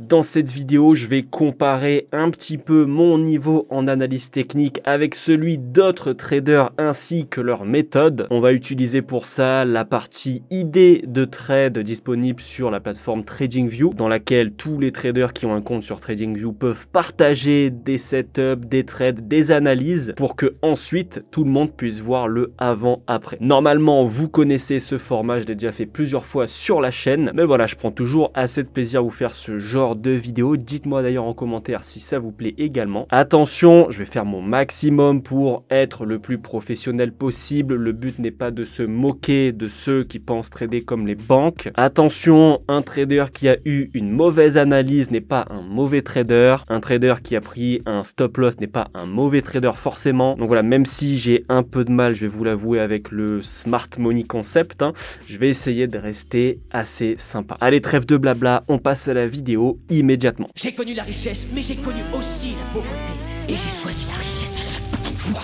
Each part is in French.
Dans cette vidéo, je vais comparer un petit peu mon niveau en analyse technique avec celui d'autres traders ainsi que leurs méthodes. On va utiliser pour ça la partie idée de trade disponible sur la plateforme TradingView, dans laquelle tous les traders qui ont un compte sur TradingView peuvent partager des setups, des trades, des analyses pour que ensuite tout le monde puisse voir le avant-après. Normalement, vous connaissez ce format, je l'ai déjà fait plusieurs fois sur la chaîne, mais voilà, je prends toujours assez de plaisir à vous faire ce genre de vidéos. Dites-moi d'ailleurs en commentaire si ça vous plaît également. Attention, je vais faire mon maximum pour être le plus professionnel possible. Le but n'est pas de se moquer de ceux qui pensent trader comme les banques. Attention, un trader qui a eu une mauvaise analyse n'est pas un mauvais trader. Un trader qui a pris un stop loss n'est pas un mauvais trader forcément. Donc voilà, même si j'ai un peu de mal, je vais vous l'avouer, avec le smart money concept, je vais essayer de rester assez sympa. Allez, trêve de blabla, on passe à la vidéo immédiatement. J'ai connu la richesse, mais j'ai connu aussi la pauvreté. Et j'ai choisi la richesse à chaque putain de fois.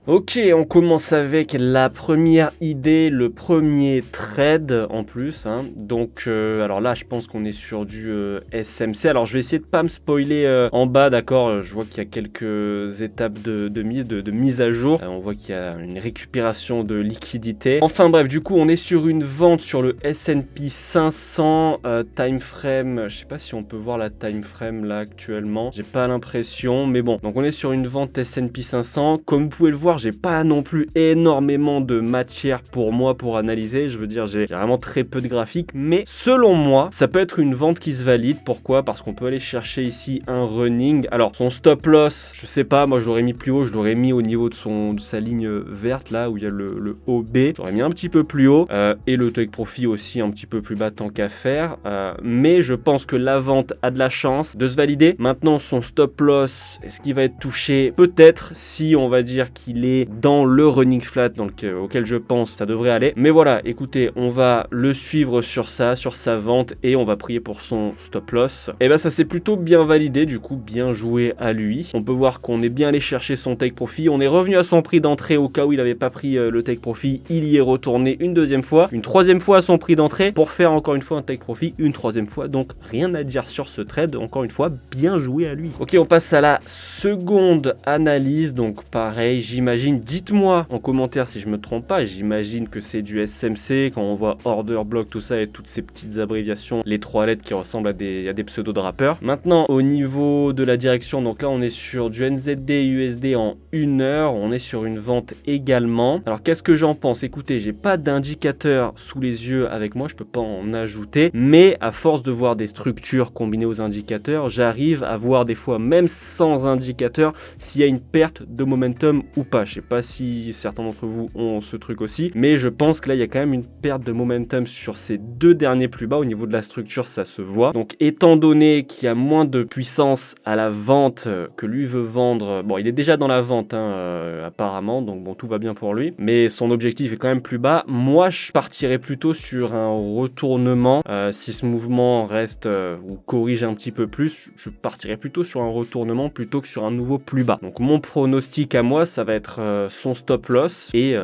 Ok, on commence avec la première idée, le premier trade en plus. Donc, alors là, je pense qu'on est sur du SMC. Alors, je vais essayer de pas me spoiler en bas, d'accord. Je vois qu'il y a quelques étapes de mise à jour. On voit qu'il y a une récupération de liquidité. Enfin bref, du coup, on est sur une vente sur le S&P 500 time frame. Je sais pas si on peut voir la time frame là actuellement. J'ai pas l'impression, mais bon. Donc, on est sur une vente S&P 500. Comme vous pouvez le voir, j'ai pas non plus énormément de matière pour moi pour analyser. Je veux dire, j'ai vraiment très peu de graphiques, mais selon moi, ça peut être une vente qui se valide. Pourquoi? Parce qu'on peut aller chercher ici un running. Alors, son stop loss, je sais pas, moi je l'aurais mis plus haut, je l'aurais mis au niveau de sa ligne verte là où il y a le OB. J'aurais mis un petit peu plus haut et le take profit aussi un petit peu plus bas tant qu'à faire. Mais je pense que la vente a de la chance de se valider. Maintenant, son stop loss, est-ce qu'il va être touché? Peut-être, si on va dire qu'il est dans le running flat auquel je pense ça devrait aller. Mais voilà, écoutez, on va le suivre sur ça, sur sa vente, et on va prier pour son stop loss. Et ben ça s'est plutôt bien validé, du coup bien joué à lui. On peut voir qu'on est bien allé chercher son take profit. On est revenu à son prix d'entrée au cas où il n'avait pas pris le take profit. Il y est retourné une deuxième fois, une troisième fois à son prix d'entrée pour faire encore une fois un take profit, une troisième fois. Donc rien à dire sur ce trade, encore une fois bien joué à lui. Ok, on passe à la seconde analyse. Donc pareil, j'imagine, dites-moi en commentaire si je me trompe pas, j'imagine que c'est du SMC quand on voit order block, tout ça et toutes ces petites abréviations, les trois lettres qui ressemblent à des pseudo-drappeurs. Maintenant, au niveau de la direction, donc là on est sur du NZD USD en 1 heure, on est sur une vente également. Alors qu'est-ce que j'en pense? Écoutez, j'ai pas d'indicateur sous les yeux avec moi, je peux pas en ajouter, mais à force de voir des structures combinées aux indicateurs, j'arrive à voir des fois, même sans indicateur, s'il y a une perte de momentum ou pas. Je sais pas si certains d'entre vous ont ce truc aussi, mais je pense que là il y a quand même une perte de momentum sur ces deux derniers plus bas. Au niveau de la structure, ça se voit. Donc étant donné qu'il y a moins de puissance à la vente que lui veut vendre, bon, il est déjà dans la vente apparemment, donc bon, tout va bien pour lui, mais son objectif est quand même plus bas. Moi je partirais plutôt sur un retournement. Si ce mouvement reste ou corrige un petit peu plus, je partirais plutôt sur un retournement plutôt que sur un nouveau plus bas. Donc mon pronostic à moi, ça va être son stop loss et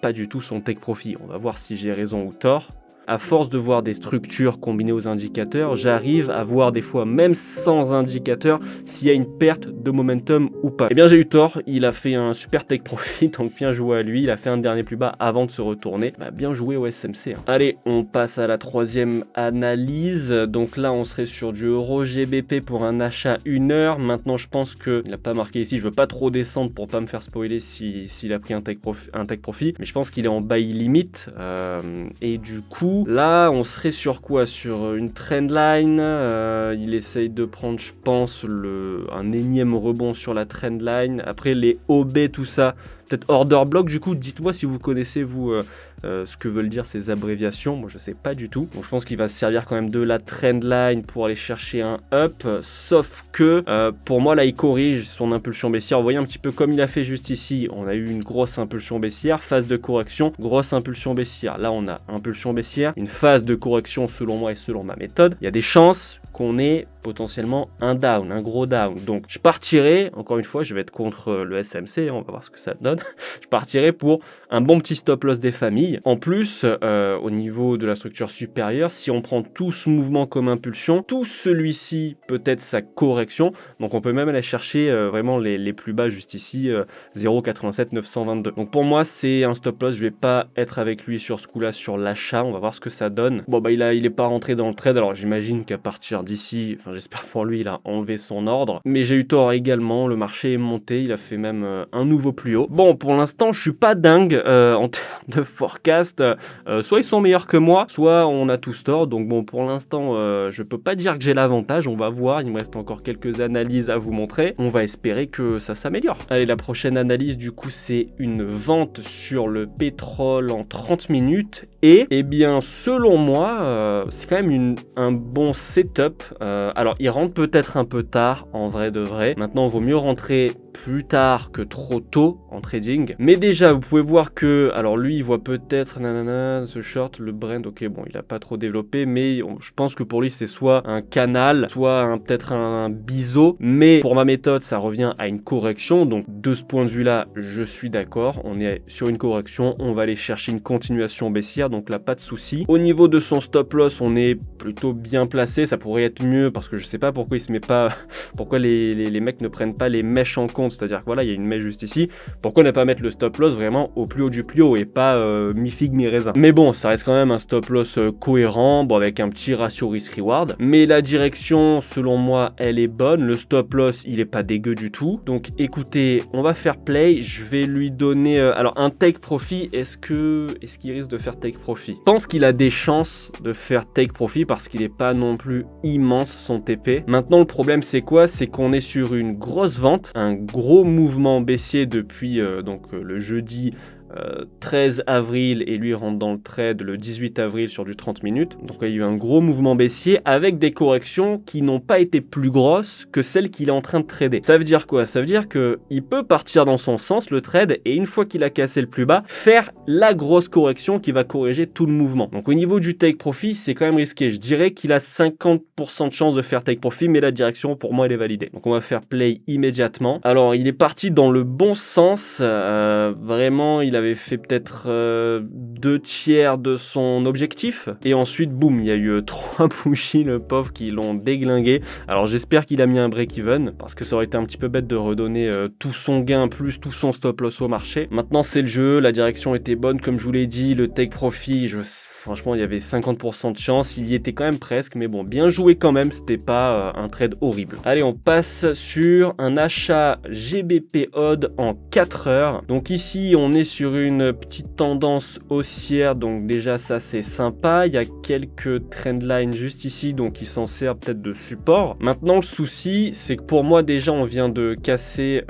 pas du tout son take profit. On va voir si j'ai raison ou tort. À force de voir des structures combinées aux indicateurs, j'arrive à voir des fois, même sans indicateur, s'il y a une perte de momentum ou pas. Eh bien, j'ai eu tort, il a fait un super take profit, donc bien joué à lui. Il a fait un dernier plus bas avant de se retourner. Bien joué au SMC. Allez, on passe à la troisième analyse. Donc là, on serait sur du euro GBP pour un achat 1 heure. Maintenant, je pense qu'il n'a pas marqué ici. Je veux pas trop descendre pour pas me faire spoiler s'il a pris un take profit. Mais je pense qu'il est en buy limit. Et du coup, là, on serait sur quoi? Sur une trendline. Il essaye de prendre, je pense, un énième rebond sur la trendline. Après, les OB, tout ça. Peut-être order block, du coup, dites-moi si vous connaissez, vous, ce que veulent dire ces abréviations. Moi, je sais pas du tout. Donc, je pense qu'il va se servir quand même de la trendline pour aller chercher un up. Sauf que, pour moi, là, il corrige son impulsion baissière. Vous voyez un petit peu comme il a fait juste ici. On a eu une grosse impulsion baissière. Phase de correction, grosse impulsion baissière. Là, on a impulsion baissière. Une phase de correction, selon moi et selon ma méthode. Il y a des chances qu'on ait potentiellement un down, un gros down. Donc je partirai, encore une fois, je vais être contre le SMC, on va voir ce que ça donne. Je partirai pour un bon petit stop loss des familles. En plus, au niveau de la structure supérieure, si on prend tout ce mouvement comme impulsion, tout celui-ci peut être sa correction. Donc on peut même aller chercher vraiment les plus bas juste ici, 0,87 922. Donc pour moi, c'est un stop loss. Je vais pas être avec lui sur ce coup-là, sur l'achat. On va voir ce que ça donne. Bon, bah il est pas rentré dans le trade. Alors j'imagine qu'à partir d'ici, enfin j'espère pour lui, il a enlevé son ordre. Mais j'ai eu tort également. Le marché est monté. Il a fait même un nouveau plus haut. Bon, pour l'instant, je suis pas dingue en termes de forecast. Soit ils sont meilleurs que moi, soit on a tous tort. Donc bon, pour l'instant, je peux pas dire que j'ai l'avantage. On va voir. Il me reste encore quelques analyses à vous montrer. On va espérer que ça s'améliore. Allez, la prochaine analyse, du coup, c'est une vente sur le pétrole en 30 minutes. Et, eh bien, selon moi, c'est quand même un bon setup. Alors, il rentre peut-être un peu tard, en vrai de vrai. Maintenant, il vaut mieux rentrer plus tard que trop tôt en trading. Mais déjà, vous pouvez voir que, alors lui, il voit peut-être, nanana, ce short, le Brent, ok, bon, il a pas trop développé, mais je pense que pour lui, c'est soit un canal, soit peut-être un biseau. Mais pour ma méthode, ça revient à une correction. Donc, de ce point de vue-là, je suis d'accord. On est sur une correction. On va aller chercher une continuation baissière. Donc là, pas de souci. Au niveau de son stop loss, on est plutôt bien placé. Ça pourrait être mieux parce que je sais pas pourquoi il se met pas, pourquoi les mecs ne prennent pas les mèches en compte. C'est-à-dire que voilà, il y a une mèche juste ici. Pourquoi ne pas mettre le stop loss vraiment au plus haut du plus haut et pas mi-figue, mi-raisin. Mais bon, ça reste quand même un stop loss cohérent, bon, avec un petit ratio risk-reward. Mais la direction, selon moi, elle est bonne. Le stop loss, il est pas dégueu du tout. Donc écoutez, on va faire play. Je vais lui donner alors un take profit. Est-ce qu'il risque de faire take profit? Je pense qu'il a des chances de faire take profit parce qu'il n'est pas non plus immense son TP. Maintenant, le problème, c'est quoi? C'est qu'on est sur une grosse vente, un gros mouvement baissier depuis le jeudi 13 avril et lui rentre dans le trade le 18 avril sur du 30 minutes. Donc il y a eu un gros mouvement baissier avec des corrections qui n'ont pas été plus grosses que celles qu'il est en train de trader. Ça veut dire quoi? Ça veut dire qu'il peut partir dans son sens le trade et une fois qu'il a cassé le plus bas, faire la grosse correction qui va corriger tout le mouvement. Donc au niveau du take profit, c'est quand même risqué. Je dirais qu'il a 50% de chance de faire take profit, mais la direction pour moi elle est validée. Donc on va faire play immédiatement. Alors il est parti dans le bon sens. Vraiment, il avait fait peut-être 2/3 de son objectif et ensuite boum, il y a eu 3 bougies, le pauvre, qui l'ont déglingué. Alors j'espère qu'il a mis un break-even parce que ça aurait été un petit peu bête de redonner tout son gain plus tout son stop loss au marché. Maintenant c'est le jeu, la direction était bonne comme je vous l'ai dit, le take profit, franchement il y avait 50% de chance, il y était quand même presque, mais bon, bien joué quand même, c'était pas un trade horrible. Allez, on passe sur un achat GBP Odd en 4 heures. Donc ici on est sur une petite tendance haussière, donc déjà ça c'est sympa. Il y a quelques trendlines juste ici, donc il s'en sert peut-être de support. Maintenant le souci c'est que pour moi déjà on vient de casser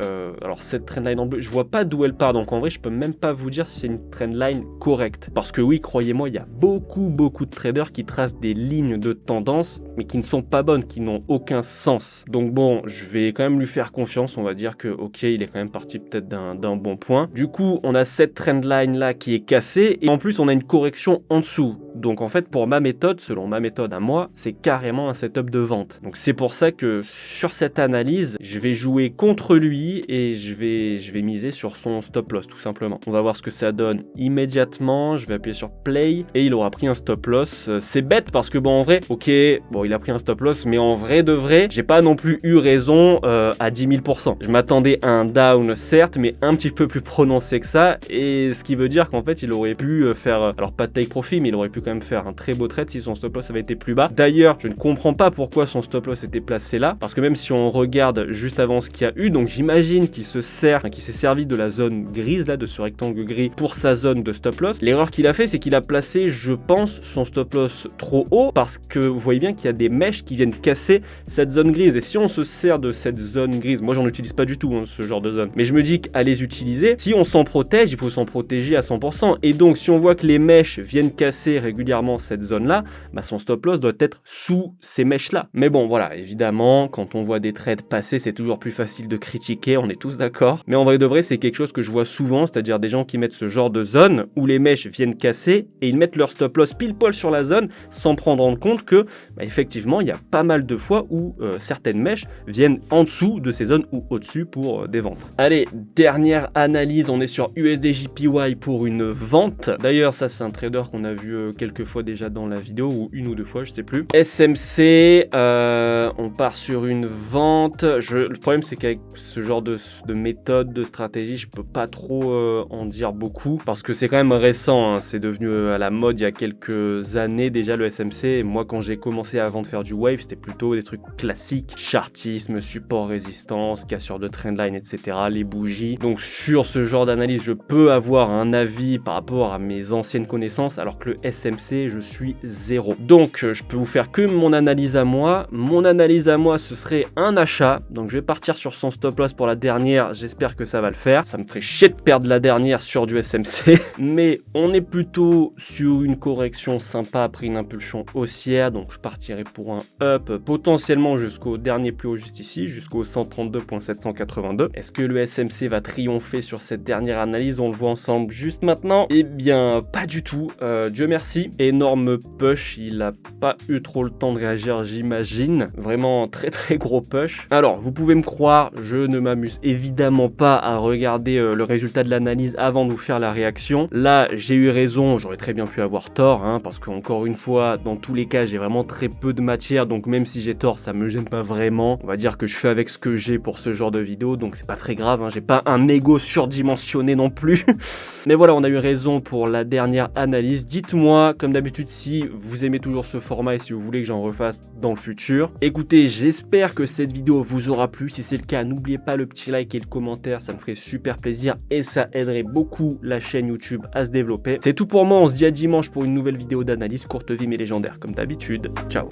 alors cette trendline en bleu, je vois pas d'où elle part, donc en vrai je peux même pas vous dire si c'est une trendline correcte, parce que oui, croyez-moi, il y a beaucoup de traders qui tracent des lignes de tendance mais qui ne sont pas bonnes, qui n'ont aucun sens. Donc bon, je vais quand même lui faire confiance, on va dire que ok, il est quand même parti peut-être d'un bon point. Du coup on a cette trendline là qui est cassée et en plus on a une correction en dessous. Donc en fait pour ma méthode, selon ma méthode à moi, c'est carrément un setup de vente. Donc c'est pour ça que sur cette analyse, je vais jouer contre lui et je vais miser sur son stop loss tout simplement. On va voir ce que ça donne immédiatement. Je vais appuyer sur play et il aura pris un stop loss. C'est bête parce que bon, en vrai, ok, bon, il a pris un stop loss, mais en vrai de vrai, j'ai pas non plus eu raison à 10 000%. Je m'attendais à un down certes, mais un petit peu plus prononcé que ça, et ce qui veut dire qu'en fait il aurait pu faire, alors pas de take profit, mais il aurait pu quand même faire un très beau trade si son stop loss avait été plus bas. D'ailleurs, je ne comprends pas pourquoi son stop loss était placé là, parce que même si on regarde juste avant ce qu'il y a eu, donc j'imagine qu'il s'est servi de la zone grise là, de ce rectangle gris pour sa zone de stop loss. L'erreur qu'il a fait, c'est qu'il a placé, je pense, son stop loss trop haut, parce que vous voyez bien qu'il y a des mèches qui viennent casser cette zone grise, et si on se sert de cette zone grise, moi j'en utilise pas du tout ce genre de zone, mais je me dis qu'à les utiliser, si on s'en protège, il faut s'en protéger à 100%, et donc si si on voit que les mèches viennent casser régulièrement cette zone-là, bah son stop loss doit être sous ces mèches-là. Mais bon, voilà, évidemment, quand on voit des trades passer, c'est toujours plus facile de critiquer, on est tous d'accord. Mais en vrai de vrai, c'est quelque chose que je vois souvent, c'est-à-dire des gens qui mettent ce genre de zone où les mèches viennent casser et ils mettent leur stop loss pile poil sur la zone sans prendre en compte que, bah, effectivement, il y a pas mal de fois où certaines mèches viennent en dessous de ces zones ou au-dessus pour des ventes. Allez, dernière analyse, on est sur USDJPY pour une vente. D'ailleurs, ça c'est un trader qu'on a vu quelques fois déjà dans la vidéo, ou une ou deux fois, je sais plus. SMC, on part sur une vente. Le problème c'est qu'avec ce genre de méthode, de stratégie, je peux pas trop en dire beaucoup, parce que c'est quand même récent, hein. C'est devenu à la mode il y a quelques années déjà le SMC. Et moi quand j'ai commencé avant de faire du wave, c'était plutôt des trucs classiques, chartisme, support, résistance, cassure de trendline, etc., les bougies. Donc sur ce genre d'analyse, je peux avoir un avis par rapport à mes anciennes connaissances, alors que le SMC, je suis zéro. Donc je peux vous faire que mon analyse à moi. Mon analyse à moi, ce serait un achat. Donc je vais partir sur son stop loss pour la dernière, j'espère que ça va le faire. Ça me ferait chier de perdre la dernière sur du SMC, mais on est plutôt sur une correction sympa après une impulsion haussière, donc je partirai pour un up potentiellement jusqu'au dernier plus haut juste ici, jusqu'au 132.782. Est-ce que le SMC va triompher sur cette dernière analyse? On le voit ensemble juste maintenant. Eh bien, pas du tout. Dieu merci. Énorme push. Il a pas eu trop le temps de réagir, j'imagine. Vraiment très très gros push. Alors, vous pouvez me croire, je ne m'amuse évidemment pas à regarder le résultat de l'analyse avant de vous faire la réaction. Là, j'ai eu raison. J'aurais très bien pu avoir tort, hein, parce qu'encore une fois, dans tous les cas, j'ai vraiment très peu de matière. Donc même si j'ai tort, ça me gêne pas vraiment. On va dire que je fais avec ce que j'ai pour ce genre de vidéo, donc c'est pas très grave, hein. J'ai pas un ego surdimensionné non plus. Mais voilà, on a eu raison pour la dernière analyse. Dites-moi, comme d'habitude, si vous aimez toujours ce format et si vous voulez que j'en refasse dans le futur. Écoutez, j'espère que cette vidéo vous aura plu. Si c'est le cas, n'oubliez pas le petit like et le commentaire, ça me ferait super plaisir et ça aiderait beaucoup la chaîne YouTube à se développer. C'est tout pour moi, on se dit à dimanche pour une nouvelle vidéo d'analyse courte vie mais légendaire comme d'habitude. Ciao.